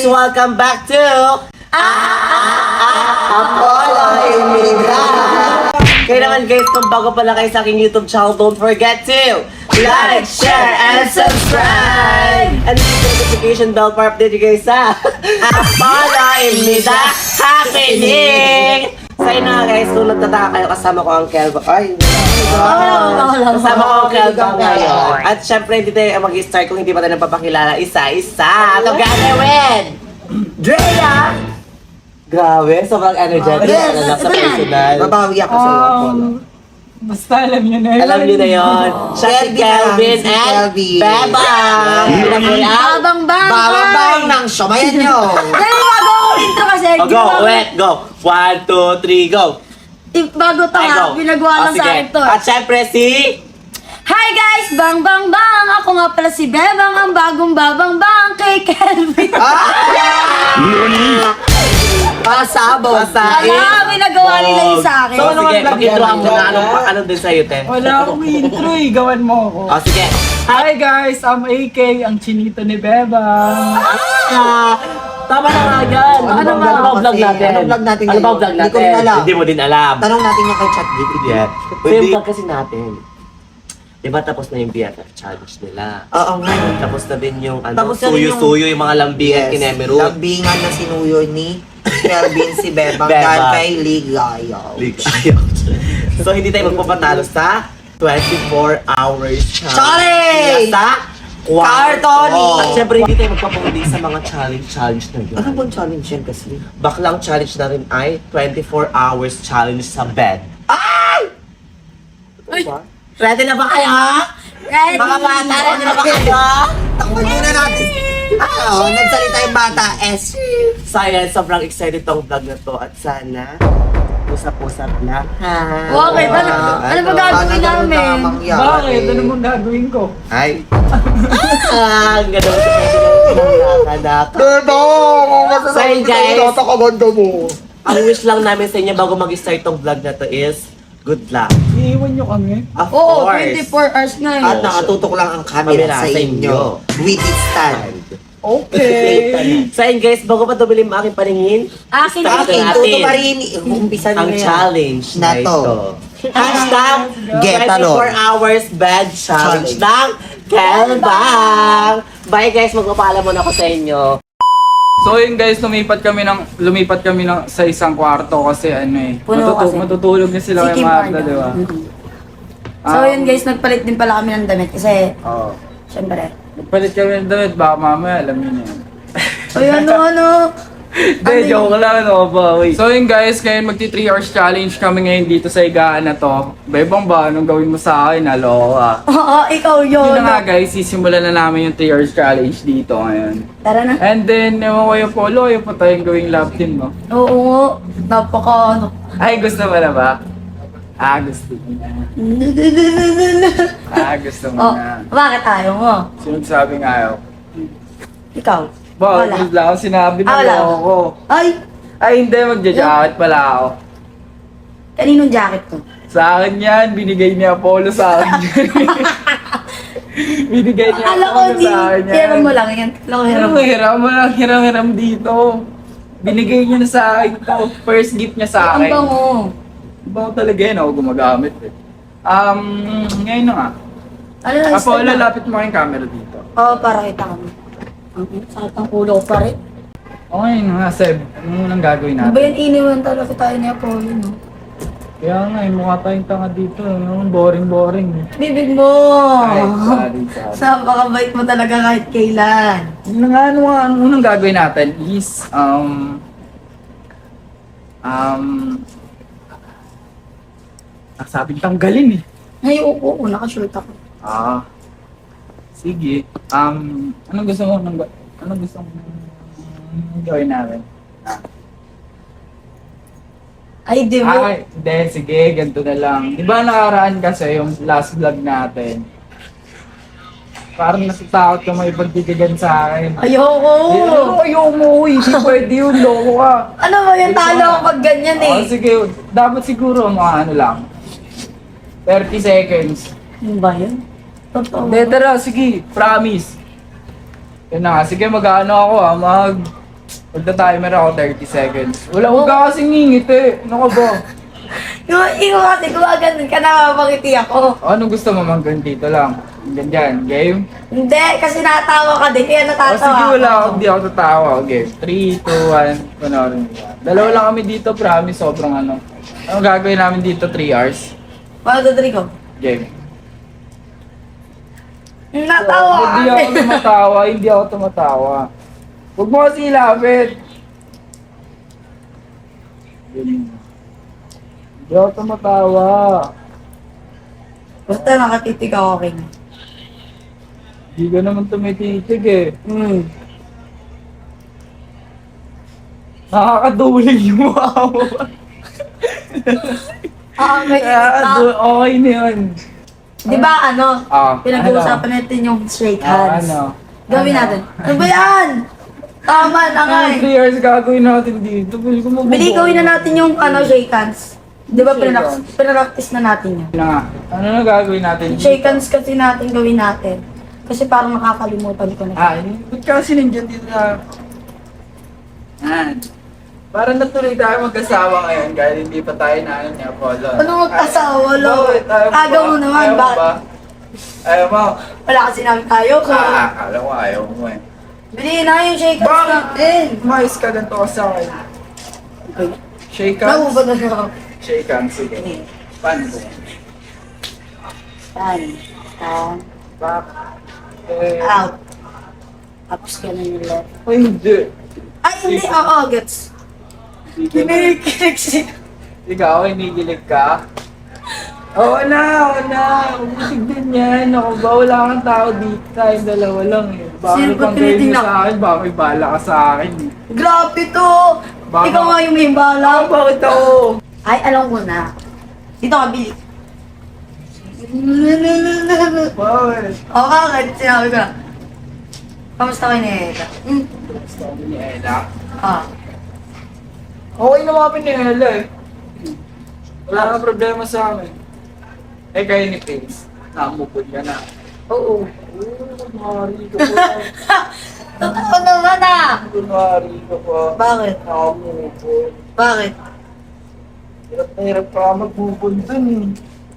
welcome back to Apollo Imida. Kaya naman guys, kung bago pala kayo sa aking YouTube channel, don't forget to like, share, and subscribe! And hit the notification bell para update you guys sa Apollo Imida happening! So yun na guys, kung nagtataka kayo, kasama ko ang Kelva. Ay, kasama ko ang Kelva ngayon. At syempre, hindi tayo mag-start kung hindi pa tayo napapakilala isa-isa. Together with Drea! Grabe, sobrang energetic. Yes, sa personal. Babawi ako sa'yo, Apollo. Basta alam niyo na yun. Alam niyo na yun. Siya si Kelvin and Bebang! Babang ng shomayan nyo! Dahil bago ako intro kasi. Oh, go, wait, go. 1, 2, 3, go. Bago to Ay, ha, go. pinagawa lang Sige. sa akin to. At syempre si... Hi guys! Bang bang bang! Ako nga pala si Bebang, ang bagong babang bang kay Kelvin. Pasabog! Ala, pinagawa nila yun sa akin. So sige, mag-introhan mo na anong din sa'yo, te. Wala akong intro eh. Gawan mo ako. Oh, sige. Hi guys, I'm AK, ang chinito ni Bebang. Tama na nga yan. Ano ba vlog natin? Anong vlog natin Ano ba ngayon? vlog Hindi ko natin? rin alam. Hindi mo din alam. Tanong natin yung kay ChatGPT. Yeah. Yung vlog kasi natin. Diba tapos na yung BFF challenge nila? Oo nga. Tapos na din yung ano, Tapos na din yung- suyo-suyo, yung mga lambingan kinemeru. Lambingan na sinuyo ni Kelvin si Bebang Bebang. dahil kay Ligayaw. So hindi tayo magpapatalo sa 24 hours challenge. Challenge! Sa Cartoni! At syempre hindi tayo magpapahuli sa mga challenge na yun. Ano bang challenge yan kasi? Baklang challenge na rin ay 24 hours challenge sa bed. Ready na ba kayo? Ready? Mga bata, ready na ba kayo? Takpan muna natin. Nagsalita yung bata. Sayang, sobrang excited tong vlog na to at sana usap-usap na. Okay, ano ba gagawin namin? Bakit? Ano mong gagawin ko? Ay. Ang ganda mo sa nakadaka. So yun guys, Nakakaganda mo. ang wish lang namin sa inyo bago mag-start tong vlog na to is good luck. Iiwan niyo kami. Of Oo, course. 24 hours na yun. At nakatutok lang ang camera sa inyo. With its stand. Okay. So yun guys, bago pa tumili ang aking paningin, Akin start Akin, na tuto natin pa rin. Umpisa ang nyo yan. challenge Na na to. ito. Hashtag Get 24 hours bed challenge ng Kelbang. Bye guys, magpapaalam muna ako sa inyo. So yun guys, lumipat kami sa isang kwarto kasi ano eh. Puno kasi. Matutulog na sila kay Si Kim Marta, Arda. di ba? So yun guys, nagpalit din pala kami ng damit kasi, Oo. syempre. Nagpalit kami ng damit, baka mamaya alam niyo na yan. Ay, ano? Hindi, joke lang, ano ba? Wait. So yun guys, ngayon magti 3 hours challenge kami ngayon dito sa higaan na to. Bebang ba, anong gawin mo sa akin? Naloko ka. Oo, ikaw yun. Yun na nga guys, sisimulan na namin yung 3 hours challenge dito ngayon. Tara na. And then, ewan ko yung polo, yung pa tayong gawing love team, no? Oo, napaka ano. Ay, gusto mo na ba? Gusto mo na. Gusto mo Oh, na. bakit ayaw mo? Sino sabi nga ayaw? Ikaw? Ba, Wala. wala akong sinabi na Wala. ako. Ay, Ay, hindi, magja-jacket pala ako. kaninong jacket to? Sa akin yan, binigay ni Apollo sa akin. Binigay niya Akala ko Apollo di, sa akin yan. hiram mo lang yan. Akala ko hiram mo. Hiram mo lang, hiram dito. Binigay niya na sa akin to. First gift niya sa Ang akin. bango. Bago talaga yun ako gumagamit eh. Ngayon na nga. Ano na, Apollo, na? lapit mo kayong camera dito. Oo, para kita kami. Sakit ang ulo ko pa rin. Okay na nga, Seb. Ano nang gagawin Ano ba natin? yan, iniwan talaga tayo ni Apollo, no? Kaya nga, mukha tayong tanga dito. Boring. Bibig mo! Ay, sorry. Napakabait mo talaga kahit kailan. Yun na nga, ano unang gagawin natin is, sabing tanggalin eh. Ay, oo, nakashort ako. Sige. Anong gusto mo? Anong gusto mo gawin natin? Ay, di mo. Ay, hindi, sige, ganito na lang. Di ba nakaraan kasi yung last vlog natin? Parang natatakot ka may pagtitigan sa akin. Ayoko! Ayaw mo, hindi pwede yun, loko ka. Ano ba yung talo ako pag ganyan eh? Sige, dapat siguro mga ano lang. 30 seconds. Ano ba yun? Totoo. Hindi, tara, sige, promise. Yun na nga, sige, mag-ano ako Magta-timer ako 30 seconds. Wala ka kasing ngingit eh. Ano ka ba? Yung kasi gumaganon ka na, mapangiti ako. O, anong gusto mo hanggang dito lang? Hanggang dyan, game? Hindi, kasi natawa ka din, kaya O natatawa sige, wala ako. ako, hindi ako tatawa. Okay, 3, 2, 1, panoorin mo yan. Dalawa lang kami dito, promise, sobrang ano. Anong gagawin namin dito, 3 hours? 1, 2, 3, go. Game. Natawa Hindi ka ako din. tumatawa, hindi ako tumatawa. Huwag mo kasi ilapit. Hindi ako tumatawa. Basta nakatitig ako, okay na. Hindi ka naman tumititig eh. Nakakaduling yung mukha mo. May Okay na yun. Di ba ano, Ah, pinag-uusapan natin yung shake hands. Ano? Gawin natin. Ano ba yan? Tama na nga Ano, eh. 3 years gagawin natin dito. Bili ko mabubuo. Bili, gawin na natin yung shake hands. Di ba Shake hands. pinaractice na natin yun? Ano nga? Ano na gagawin natin? Shake hands kasi natin gawin natin. Kasi parang nakakalimutan ko na. Ba't kasi nandiyan dito na... Yan. Parang natuloy tayo magkasama ngayon dahil hindi pa tayo na ano niya, Apollo. Ano mag-asawa, lo? Bakit? Ayaw mo Agaw ba? mo naman, Ayaw mo bakit? ba? Ayaw mo? Wala kasi namin tayo. Alam ko ayaw mo eh. Bili na yung shake hands Bakit? natin. Mais ka ganito ka sa akin. Shake hands? Naku ba na ako? Shake hands, sige. Paano ba? Tan. Back. Eh, Out. Tapos ka na yung left. Ay, hindi. Ay, hindi. Oo, gets. Kinikilig siya. Ikaw, kinigilig ka? Oo na. Huwag mo tignan yan. Ako ba, wala kang tao dito. Tayong dalawa lang eh. Baka Sino may ba pang gawin mo tinitingnan? sa akin, baka may bala ka sa akin eh. Grabe to. Baka- Ikaw nga yung may bala. Bakit ako? Ay, alam ko na. Dito ka, Billy. Bakit? Oo, kahit sinabi ko na. Kamusta kayo ni Ella? Gusto ko ni Ella. Okay naman ni Ella eh. Wala kang problema sa amin. Eh kayo ni Prince, nakamupod ka na. Oo. Kunwari ka pa. Totoo naman ah. Kunwari ka pa. Bakit? Nakamupod. Bakit? Hirap na hirap ka magpupod dun eh.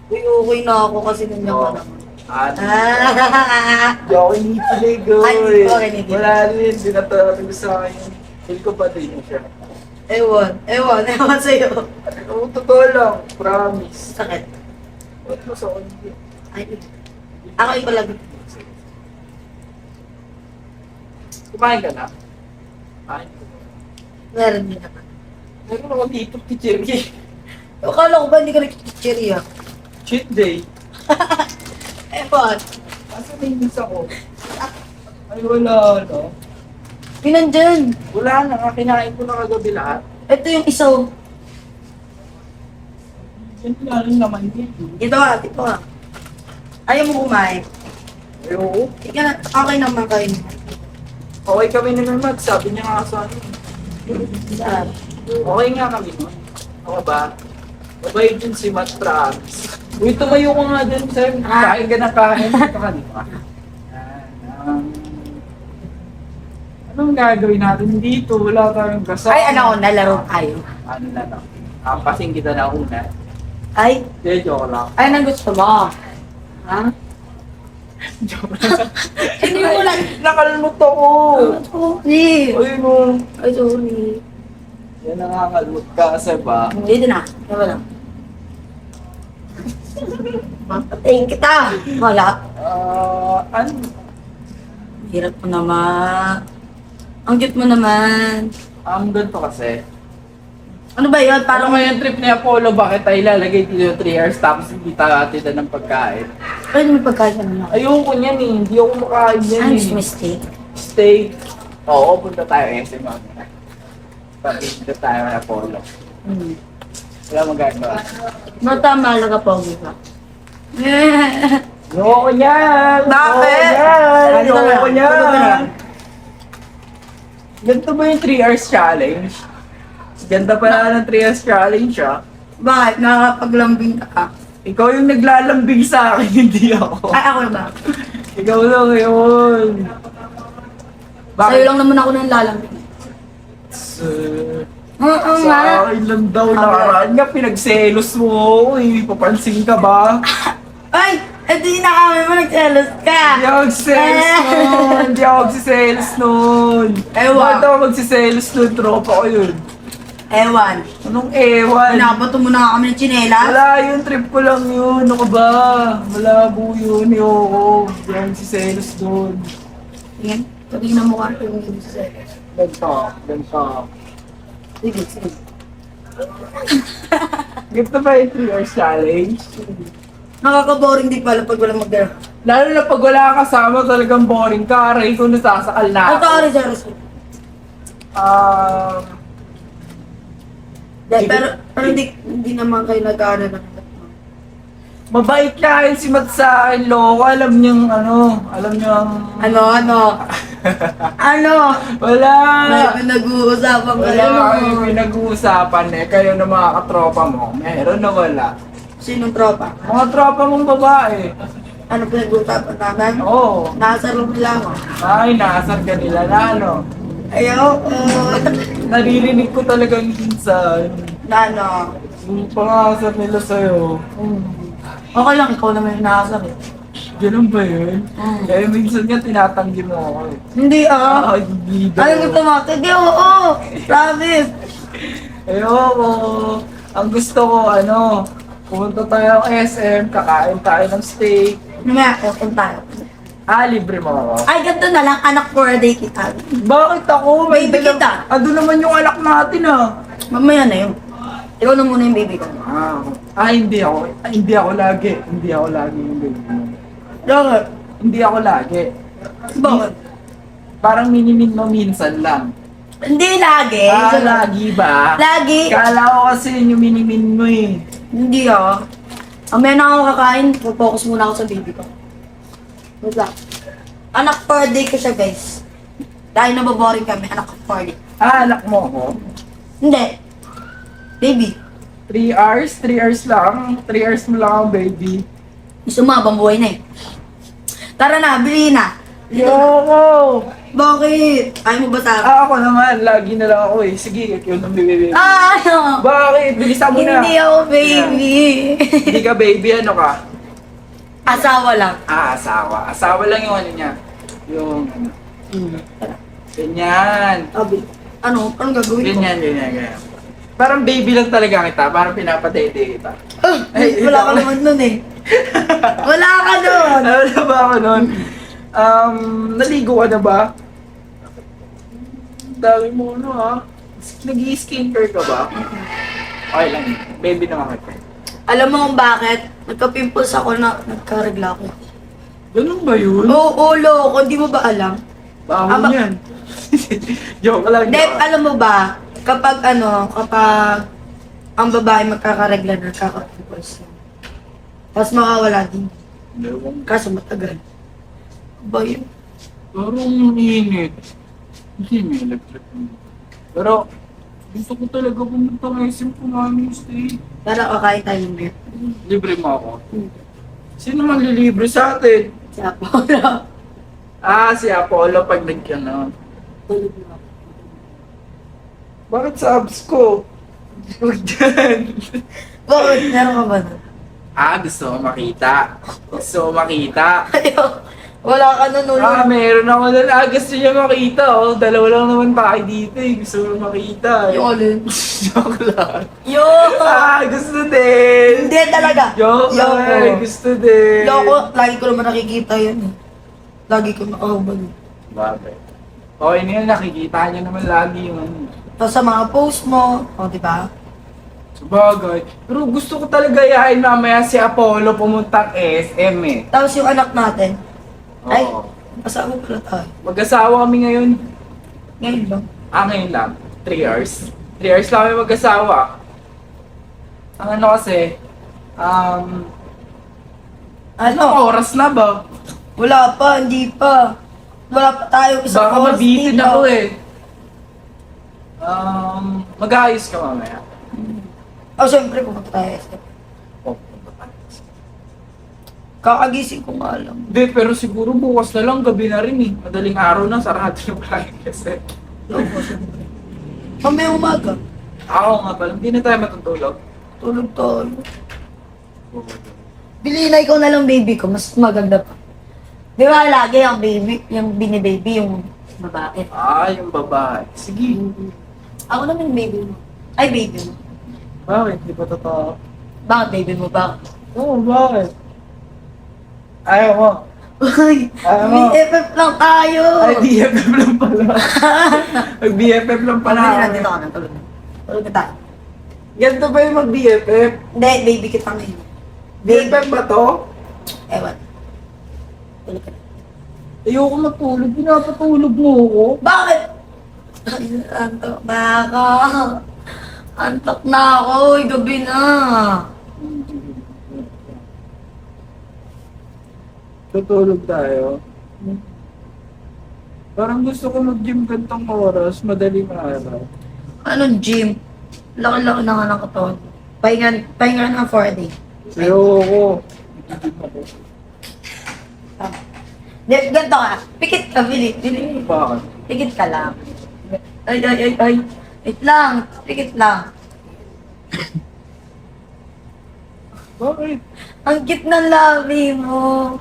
Uy, okay na ako kasi nandiyan ka naman. Ano? Ah. Hindi ako inipilig Ay, hindi ko rin inipilig. Wala rin, dinatarating sa akin. Feel ko pa din siya. Ewan sa'yo. Ano, totoo lang, promise. Sakit. Ba't mo sa hindi? Ay, ako ipalag. Kumain ka na? Kumain ko. Meron din naman. Meron ako dito, Kichiri. Akala ko ba hindi ka nag-cherry ah? Cheat day. Ewan. Asa na yung ako? Ay, wala, no? Pinandyan. Wala na nga, kinain ko na kagabi lahat. Ito yung isaw. Yan na rin naman dito. Ito ah. Ayaw mo kumain. Ayoko. Ika na, okay naman kayo. Okay kami ni Mag, sabi niya nga sa akin. Saan? Okay nga kami nun. Okay ba? Mabait din si Matt, promise. Uy, tumayo ko nga dun, Sam. Kain ka na kain. Ito ka, di ba? Anong gagawin natin dito? Wala tayong kasama. Ay, nalaro tayo. Ano na lang? Kasing kita na una. Ay, Hindi, joke lang. ay, nang gusto mo. Ha? Joke lang. Hindi mo lang. Nakalmot ako. Sorry. Ay, no. Ay, sorry. Yan nakakalmot ka kasi ba? Dito na. Diba lang? Mapatayin kita. Wala. Ano? Hirap mo naman. Ang cute mo naman. Ang ganito kasi. Ano ba yun? Parang Parang may trip ni Apollo, bakit tayo ilalagay dito 3 hours tapos hindi tayo atida ng pagkain? Ay, may pagkain ka naman. Ayoko niyan eh, hindi ako makain yan Ano eh. mistake? Steak. Oo, punta tayo SM mamaya. Pag-punta tayo ng Apollo. Wala magagawa. Bata, mahalaga po ka. Ayoko niyan! Bakit? Ayoko niyan! Ganito ba yung 3 hours challenge? Ganda pala ng 3 hours challenge ah. Bakit? Nakakapaglambing ka? Ikaw yung naglalambing sa akin, hindi ako. Ay, ako na ba? Ikaw lang yun. Sa'yo lang naman ako nang lalambing. Oo Sa nga. akin lang daw nakaraan nga, pinagselos mo ako eh. Papansin ka ba? Ay, edi na kami mo, nagselos ka. Hindi ako magsiselos nun. Hindi ako magsiselos nun. Ewan. Bakit ako magsiselos nun? Tropa ko yun. Ewan. Anong ewan? Pinabato mo na nga kami ng tsinelas. Wala yun, trip ko lang yun. Ano ka ba? Malabo yun, yoko. Hindi ako magsiselos nun. Tingin, tingnan mo ka yung nagselos. Ganto. Sige, sige. Gift na ba yung 3 hours challenge? Nakaka-boring din pala pag walang mag-dara. Lalo na pag wala ka kasama, talagang boring ka. Aray ko, nasasakal na Ito, ako. sorry, sorry, sorry. Pero hindi naman kayo nag-aaral ng Mabait ka si Mat sa akin, loko. Alam niyang Ano? Wala. May pinag-uusapan kayo. Wala kami pinag-uusapan eh. Kayo na mga katropa mo. Meron na wala. Sinong tropa? Mga tropa mong babae. Ano pinag-uusapan namin? Oo. Nasa room nila ako. Ay, naasar ka nila na ano. Ayoko. Naririnig ko talagang minsan. Na ano? Yung pangasar nila sa'yo. Okay lang, ikaw naman yung nakasar eh. Ganun ba yun? Eh, minsan nga tinatanggi mo ako eh. Hindi ah. Ay, hindi daw. Ano gusto mo? Sige, oo. Promise. Ayoko. Ang gusto ko, pumunta tayo ng SM, kakain tayo ng steak. Mamaya, open tayo. Libre mo ako. Ay, ganito na lang, anak for a day kita. Bakit ako? Baby kita. Ando naman yung alak natin ah. Mamaya na yun. Ikaw na muna yung baby ko. Hindi ako. Hindi ako lagi. Hindi ako lagi yung baby mo. Bakit? Hindi ako lagi. Bakit? Parang minimin mo minsan lang. Hindi lagi. Lagi ba? Lagi. Kala ko kasi yun yung minimin mo eh. Hindi ah. Mamaya na ako kakain, focus muna ako sa baby ko. Wait lang. Anak for a day ko siya, guys. Dahil nababoring kami, anak for a day. Anak mo ako? Hindi. Baby. 3 hours? 3 hours lang? 3 hours mo lang ang baby? Gusto mo, habang buhay na eh. Tara na, bili na. Yoko! Bakit? Ayaw mo ba sa akin? Ako naman, lagi na lang ako eh. Sige, yun ang baby. Ano? Bakit? Bilisan mo na. Hindi ako baby. Hindi ka baby, ano ka? Asawa lang. Asawa. Asawa lang yung ano niya. Yung ano. Tara. Ganyan. Abi. Ano? Anong gagawin ko? Ganyan. Parang baby lang talaga kita. Parang pinapatete kita. Wala ka naman nun eh. Wala ka nun. Ano ba ako nun? Naligo ka na ba? Dami mo ha? Nag-i-skincare ka ba? Okay lang yun. Baby naman kita. Alam mo kung bakit? Nagka-pimples ako na nagkaregla ako. Ganun ba yun? Oo, loko. Hindi mo ba alam? Bawal yan. Joke lang. Hindi, alam mo ba? Kapag ang babae magkakaregla na nagkaka-pimples. Tapos makawala din. Kaso matagal. Ba yun? Parang init. Hindi may electric. Pero, gusto ko talaga pumunta ng SM kumain stay. Tara, kakain tayo ng beer. Libre mo ako. Sino man lilibre sa atin? Si Apollo. Si Apollo pag nag-ano. Tulog na ako. Bakit subs ko? Huwag dyan. Bakit? Meron ka ba nun? Gusto ko makita. Gusto ko makita. Ayaw. Wala ka nun ulo. Meron ako na. Gusto niya makita. Oh. Dalawa lang naman pa kayo dito eh. Gusto ko makita. Yung alin? Joke lang. Yo! Gusto din. Hindi talaga. Joke lang. Yoko. Gusto din. Loko, lagi ko naman nakikita yun eh. Lagi ko nakahubad eh. Bakit? Okay na yan. Nakikita niya naman lagi yung ano. Tapos sa mga post mo, di ba? Sabagay. Pero gusto ko talaga yain mamaya si Apollo pumuntang SM eh. Tapos yung anak natin, ay, Oo. asawa pala tayo. Mag-asawa kami ngayon. Ngayon ba? Ngayon lang. 3 hours. 3 hours lang kami mag-asawa. Ang ano kasi, Ano? oras na ba? Wala pa, hindi pa. Wala pa tayo isang Baka oras mabitin dito. ako eh. Mag-aayos ka mamaya. Siyempre pupunta tayo. Kakagising ko nga lang. Hindi, pero siguro bukas na lang, gabi na rin eh. Madaling araw na, sarado yung plan kasi. Mamaya umaga. Ako nga pala, hindi na tayo matutulog. Tulog tayo. Bili na ikaw na lang baby ko, mas maganda pa. Di ba lagi yung baby, yung bini-baby, yung babae. Yung babae. Sige. Ako naman baby mo. Ay, baby mo. Bakit? Di ba totoo? Bakit baby mo ba? Oo, bakit? Ayaw mo. Uy, Ayaw mo. BFF lang tayo. Ay, BFF lang pala. Mag-BFF lang pala. Pala. Dito ka na, tulog na. Tulog na tayo. Ganito ba yung mag-BFF? Hindi, baby kita ngayon. BFF ba to? Ewan. Tulog ka na. Ayoko matulog. Pinapatulog mo ako. Bakit? Ay, antok na ako. Antok na ako. Gabi na. Tutulog tayo. Parang gusto ko mag-gym gantong oras. Madaling araw. Anong gym? Laki-laki na nga ng katawan. Pahinga na 4 day. Ayoko. Ganito ka. Pikit ka, Bili. Bili. Bakit? Pikit ka lang. Ay. Wait lang. Pikit lang. Bakit? Ang cute ng labi mo.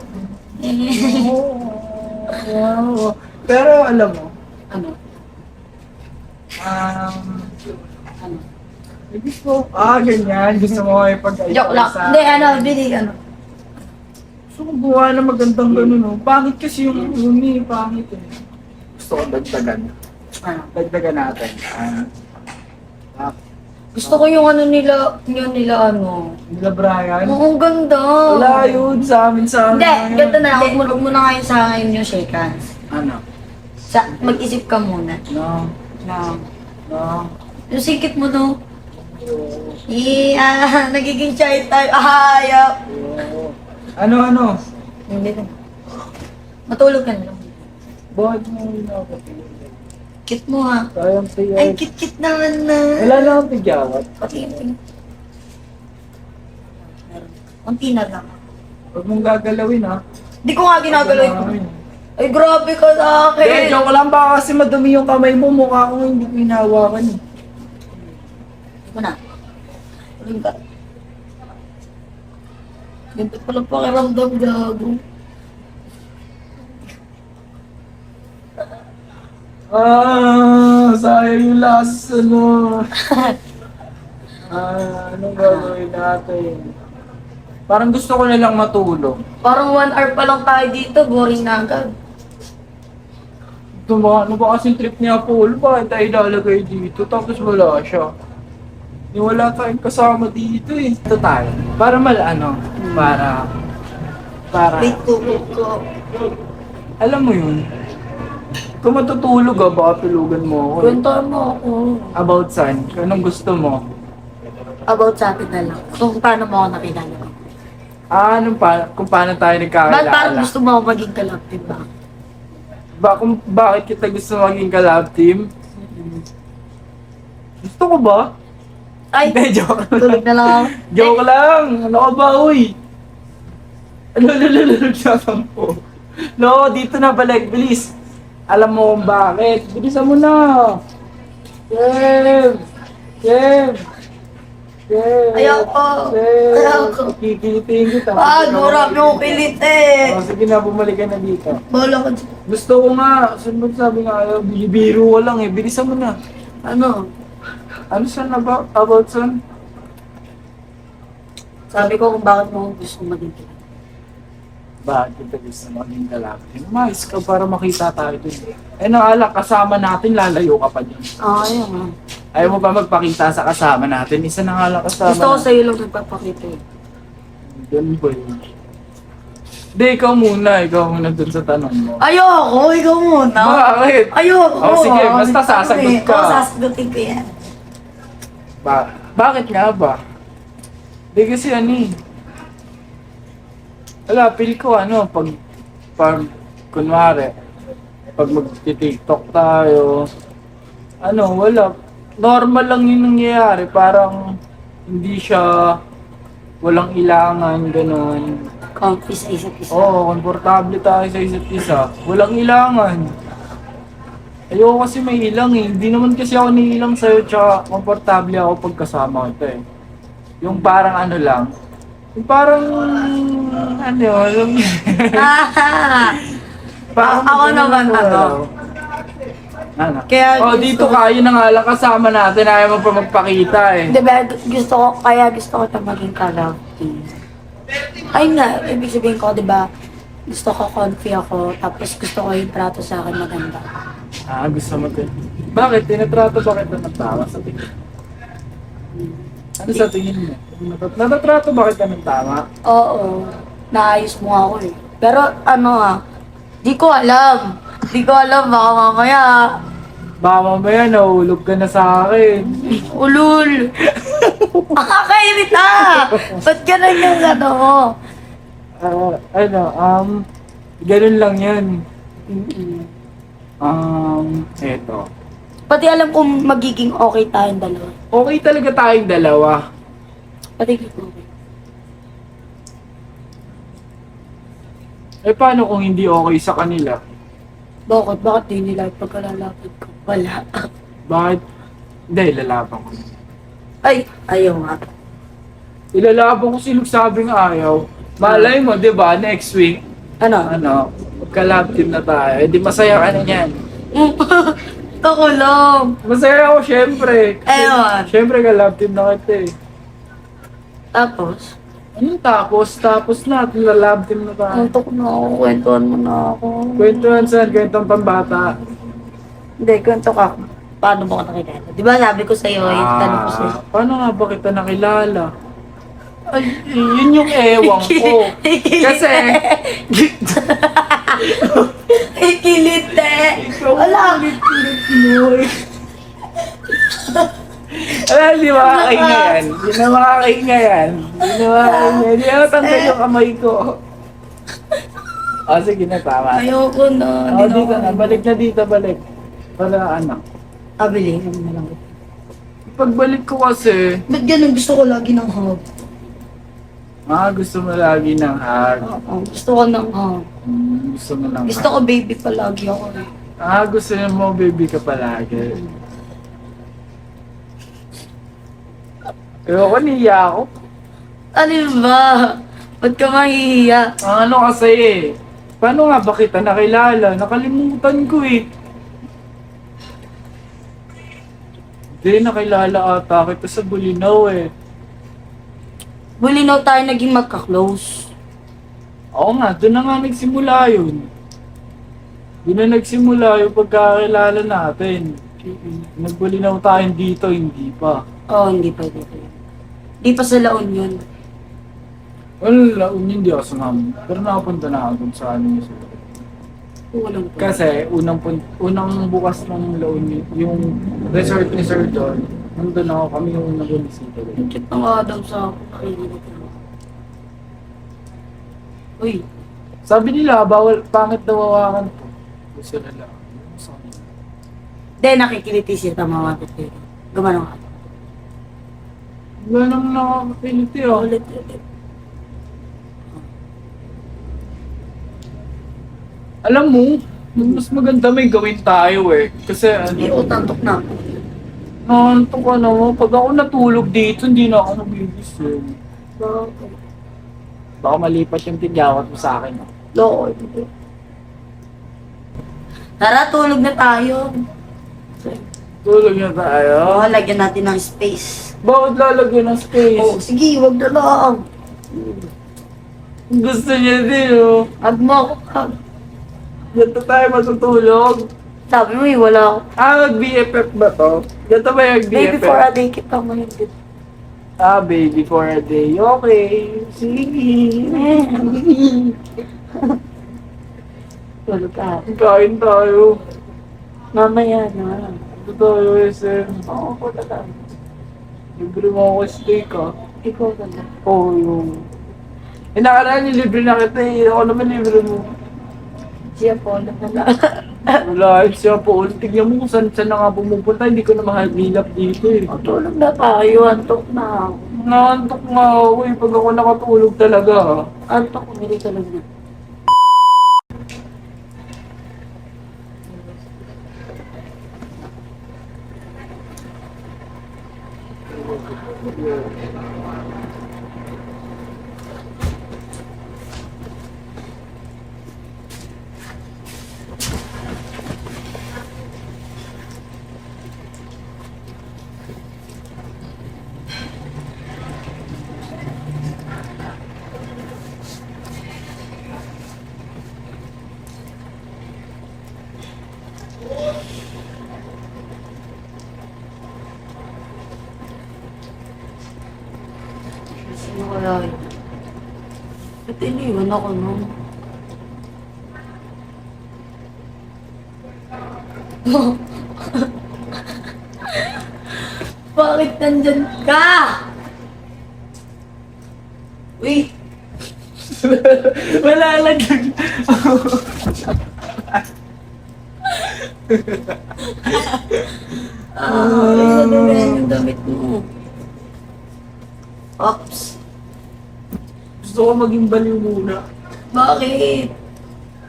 Wow. Pero alam mo, Ano? ano? Gusto, ganyan. Gusto mo ay pag-ayos. Joke lang. Hindi, Bili, Gusto ko buha na magandang gano'n, no? Pangit kasi yung uni, pangit eh. Gusto ko dagdagan. Dagdagan natin. Gusto ko yung nila, Nila Brian. Oo, ang ganda. Wala yun sa amin. Hindi, ganito na lang. Huwag mo na ngayon sa akin yung shake hands. Ano? Mag-isip ka muna. No. Yung sikit mo, no? Nagiging shy tayo. Hayop. Ano? Hindi na. Matulog ka na lang. Bakit mo hinapatid? Cute mo, ha? Sayang Ay, siya. cute naman na. Wala na akong tigyawat. Pati yung tingin. Unti na lang. Huwag mong gagalawin, ha? Hindi ko nga ginagalaw yun. Ay, grabe ka sa Eh, akin. joke lang ba kasi madumi yung kamay mo. Mukha ko hindi ko hinahawakan. Eh. Ito na. Tuloy ka. Ganito pala pakiramdam, gago. Sayang yung last, anong gagawin natin? Parang gusto ko na lang matulog. Parang 1 hour pa lang tayo dito, boring na agad. Ano ba kasing trip niya, Paul? Bakit tayo ilalagay dito? Tapos wala siya. Wala tayong kasama dito eh. Ito tayo. Para Wait, tulog ko. alam mo yun, kung matutulog baka tulugan mo ako. Kwentuhan mo ako. About saan? Anong gusto mo? About sa atin na lang. Kung paano mo ako nakilala ko. Kung paano tayo Bakit nagkakilala? parang gusto mo ako maging kalap, diba? Bakit kita gusto maging ka-love team? Gusto ko ba? Ay, Hindi, joke lang. tulog na lang ako. Joke lang! Ano ka ba, uy? Nagsasampo po. No, dito na balik, bilis. Alam mo kung bakit. Bilisan mo na. Kev! Ayoko. Ayoko. Kikilitin kita. Marami akong pilit eh. Sige na, bumalik ka na dito. Bahala ka dyan. Gusto ko nga, saan sabi nga, bilibiro ko lang eh. Bilisan mo na. Ano? Ano saan about saan? Sabi ko kung bakit mo gusto maging kalap. Bakit kita gusto maging kalaki? Mais ka para makita tayo dun. Eh naala, kasama natin, lalayo ka pa dyan. Ayun nga. Ayaw mo ba magpakita sa kasama natin? Isa na nga lang kasama Gusto ko natin. sa'yo lang nagpapakita eh. Ganun ba yun? Hindi, ikaw muna dun sa tanong mo. Ayoko, ikaw muna. Bakit? Ayoko. Oh, sige, basta sasagot ka. Oo, sasagutin ko yan. Bakit nga ba? Hindi kasi wala, feel ko pag kunwari, pag mag-tiktok tayo, wala. Normal lang yung nangyayari, parang hindi siya, walang ilangan, gano'n. Comfy sa isa't isa. Oo, komportable tayo sa isa't isa. Walang ilangan. Ayoko kasi may ilang eh. Hindi naman kasi ako niilang sa'yo tsaka komportable ako pagkasama kita eh. Yung parang ano lang. Yung parang ano yung parang Ako naman, ano. Ano? Kaya Oh, gusto- dito kayo na nga lang kasama natin. Ayaw mo pa magpakita eh. Di ba, gusto ko ito maging ka-love team. Ayun nga, ibig sabihin ko, di ba, gusto ko comfy ako, tapos gusto ko yung trato sa akin maganda. Ah, gusto mo din. Bakit? Tinatrato ba kita ng tama sa tingin? Ano sa tingin mo? Natatrato ba kita ng tama? Oo, naayos mo ako eh. Pero ano di ko alam. Di ko alam, baka mamaya, Baka mamaya nahulog ka na sa akin. ulul. Nakakairita! Ba't ganun yung ano mo? Ganun lang yan. Mm-mm. Eto. Pati alam kong magiging okay tayong dalawa. Okay talaga tayong dalawa. Pati okay. Eh paano kung hindi okay sa kanila? Bakit? Bakit di nila pagkalalapit ko? Wala. Bakit? Hindi, ilalaban ko. Ay, ayaw nga. Ilalaban ko sinong sabing ayaw. Malay mo, di ba, next week, Ano? magka-love team na tayo. Eh di masaya ka na yan. Ako lang. Masaya ako, syempre. Ewan. Syempre, ka-love team na kita eh. Tapos, Anong tapos? Tapos na, love team na tayo. antok na ako. Kwentuhan mo na ako. Kwentuhan saan? Kwentong pambata. Hindi, kwento ka. Paano mo ka nakilala? Di ba sabi ko sa'yo, yung tanong ko sa'yo. Paano nga ba kita nakilala? Ay, yun yung ewang ko. Kasi, Ikilit eh. Wala. Wala, di makakainga yan. Di na makakainga yan. Di na makakainga yan. Di na natanggal yung kamay ko. O, sige na, tama. Ayoko na. O, dito na. Balik na dito, balik. Para ano. Abili, ano na lang. Pagbalik ko kasi, Ba't ganun? Gusto ko lagi ng hug. gusto mo lagi ng hug. Oo, gusto ko ng hug. Gusto mo ng Gusto hug. ko baby palagi ako eh. Gusto niya mo baby ka palagi. Pero ako niya ako. Ano ba? Ba't ka mahihiya? Ano kasi eh. Paano nga ba kita nakilala? Nakalimutan ko eh. Hindi, nakilala ata kita sa Bulinaw eh. Bulinaw tayo naging magka-close. Oo nga, doon na nga nagsimula yun. Doon na nagsimula yung pagkakilala natin. Nagbulinaw tayo dito, hindi pa. Oo, hindi pa dito. Hindi pa sa La Union. Wala, hindi ako sumama. Pero nakapunta na ako dun sa ano yung Walang po. Kasi unang bukas ng La Union, yung resort ni Sir Don, nandun ako, kami yung nag-unisita doon. Ang cute na nga daw sa kakilinit ko. Uy, Sabi nila, bawal, pangit daw hawakan to. Gusto nila. Sa kanila. de nakikiliti siya tama dito. Gumano ka. Wala nang nakakapiliti ah. Ulit, ulit. Alam mo, mas maganda may gawin tayo eh. Kasi Hindi ano, ko tantok na. nantok ka naman. Pag ako natulog dito, hindi na ako nagigising. Baka malipat yung tigyawat mo sa akin. Ah. Loko. Tara, tulog na tayo. Tulog na tayo. Oo, lagyan natin ng space. Bakit lalagyan ng space? Oh, sige, wag na lang. Gusto niya din oh. Hug mo ako. Hug. Ganito tayo matutulog. Sabi mo, wala ako. Mag-BFF ba to? Ganito ba yung BFF? Baby for a day, kita mo yung good. Baby for a day. Okay. Sige. Tulog ka. Kain tayo. Mamaya na. Ito tayo, SM. Oo, tulog ka. Libre mo ako steak ah. Ikaw ka na. Oo, yung... nakaraan yung libre na kita eh. Ako naman libre mo. Siya po, na lang. Wala, siya po. Tignan mo kung saan na nga pumupunta. Hindi ko na mahagilap dito eh. O, tulog na tayo. Antok na ako. Naantok nga ako eh. Pag ako nakatulog talaga ah. Antok ko, hindi tulog na. Sino kaya yun? Ba't iniwan ako nun? Bakit nandyan ka? Uy! Wala lang yun. Isa dumihan yung damit mo. Oops! Gusto ko maging baliw muna. Bakit?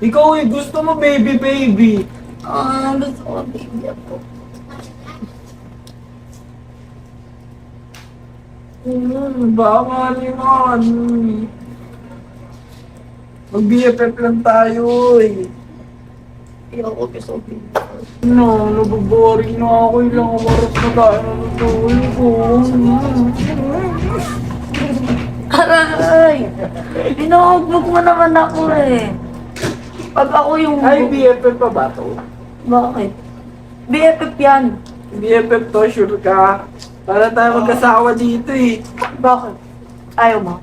Ikaw eh, gusto mo baby baby. Gusto ko baby ako. Baka mali naman. Mag-BFF lang tayo eh. Ayoko gusto ko baby. No, naboboring na ako. Ilang oras na tayo natutuloy ko. Aray! Inuugbog mo naman ako eh. Pag ako yung... Ay, BFF pa ba to? Bakit? BFF yan. BFF to, sure ka? Para tayo magkasawa dito eh. Bakit? Ayaw mo?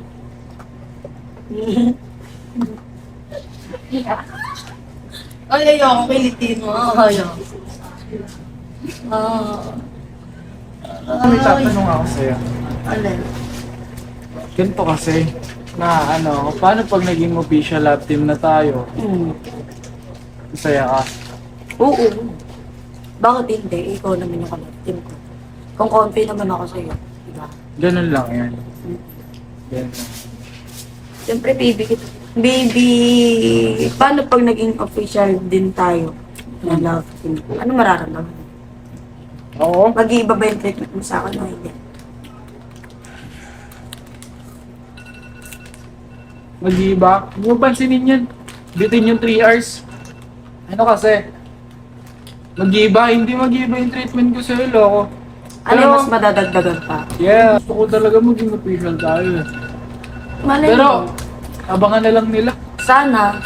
Ay, ayoko. Kilitin mo. Ayaw. May tatanong ako sa'yo. Alin? Ganito kasi, na ano, paano pag naging official lab team na tayo? Masaya ka? Oo. Bakit hindi? Ikaw naman yung kalaptin ko. Kung confident naman ako sa'yo. Diba? Ganun lang yan. Ganun lang. Siyempre, baby kita. Baby, paano pag naging official din tayo na love team? Ano mararamdaman mo? Oo. Mag-iiba ba yung treatment mo sa akin o hindi? Mag-iiba. Huwag mo pansinin yan. Bitin yung 3 hours. Ano kasi? Mag-iiba. Hindi mag-iiba yung treatment ko sa'yo, loko. Ano yung mas madadagdagan pa? Yeah, gusto ko talaga maging official tayo. Malay Pero, mo. abangan na lang nila. Sana.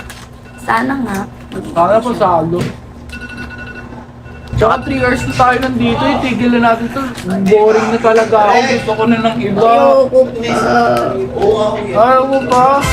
Sana nga. Sana pa salo. Tsaka 3 hours na tayo nandito, itigil na natin to. Boring na talaga ako. Gusto ko na ng iba. Ayoko pa. Ayaw mo pa?